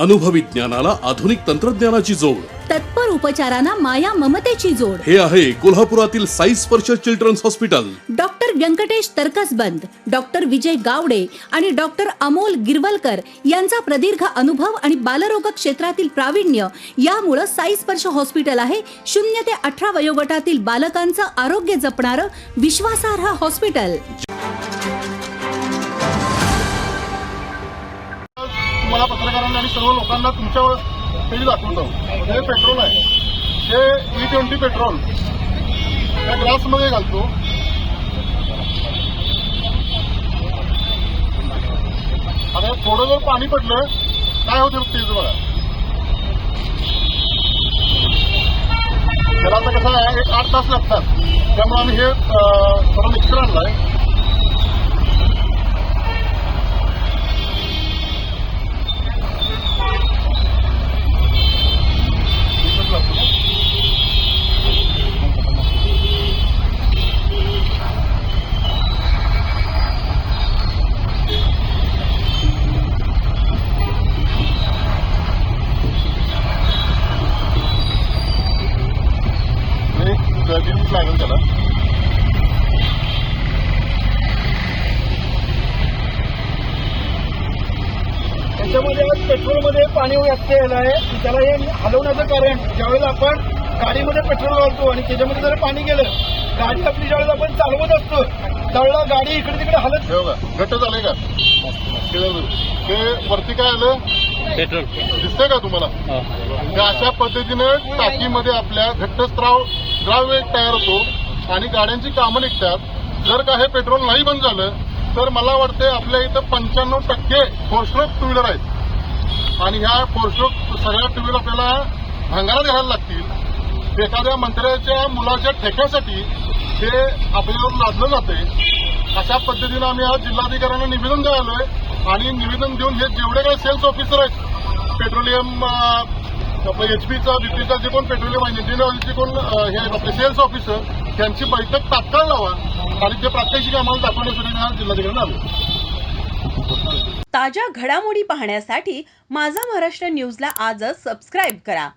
अनुभवी ज्ञानाला आधुनिक तंत्रज्ञानाची जोड, तत्पर उपचारांना माया ममतेची जोड. हे आहे कोल्हापुरातील Sai Sparsh children's hospital. Doctor Venkatesh Taraksaband, doctor Vijay Gawade आणि डॉक्टर अमोल गिरवलकर यांचा प्रदीर्घ अनुभव आणि बालरोग क्षेत्रातील प्रावीण्य यामुळे साई स्पर्श हॉस्पिटल आहे 0 ते 18 वयोगटातील बालकांचं आरोग्य जपणारं विश्वासार्ह हॉस्पिटल. तुम्हाला पत्रकारांना आणि सर्व लोकांना तुमच्यावर पेज दाखवतो. हे पेट्रोल आहे, हे E20 पेट्रोल या ग्लासमध्ये घालतो. आता थोडं जर पाणी पडलं काय होतं तेच बघा. त्याला आता कसं आहे, 8 तास लागतात, त्यामुळे आम्ही हे थोडं मिक्सर आणलाय. लागेल त्याला. त्याच्यामध्ये आज पेट्रोलमध्ये पाणी व्यत्यय आहे. त्याला हे हलवण्याचं कारण, ज्यावेळेला आपण गाडीमध्ये पेट्रोल घालतो आणि त्याच्यामध्ये जर पाणी गेलं, गाडी आपली ज्यावेळेला आपण चालवत असतो त्यावेळेला गाडी इकडे तिकडे हलत घट्ट झालंय का ते वरती काय आलं पेट्रोल दिसतंय का तुम्हाला. अशा पद्धतीनं टाकीमध्ये आपल्या द्राव्य तयार होतो आणि गाड्यांची कामं निघतात. जर का हे पेट्रोल नाही बंद झालं तर मला वाटतं आपल्या इथं 95% फोर स्ट्रोक टू व्हीलर आहेत आणि ह्या फोर स्ट्रोक सगळ्या टू व्हीलर आपल्याला भांगारात घ्यायला लागतील. एखाद्या मंत्र्याच्या मुलाच्या ठेक्यासाठी हे आपल्यावर लादलं जाते. अशा पद्धतीनं आम्ही आज जिल्हाधिकाऱ्यांना निवेदन द्यायलोय आणि निवेदन देऊन हे जेवढे काही सेल्स ऑफिसर आहेत, पेट्रोलियम HP चा BP चा जे कोण पेट्रोलियम आहे, जे कोण हे आपले सेल्स ऑफिसर, त्यांची बैठक तात्काळ लावा आणि ते प्रात्यक्षिक आम्हाला दाखवण्यासाठी जिल्हाधिकाऱ्यांना आलो. ताज्या घडामोडी पाहण्यासाठी माझा महाराष्ट्र न्यूजला आजच सबस्क्राईब करा.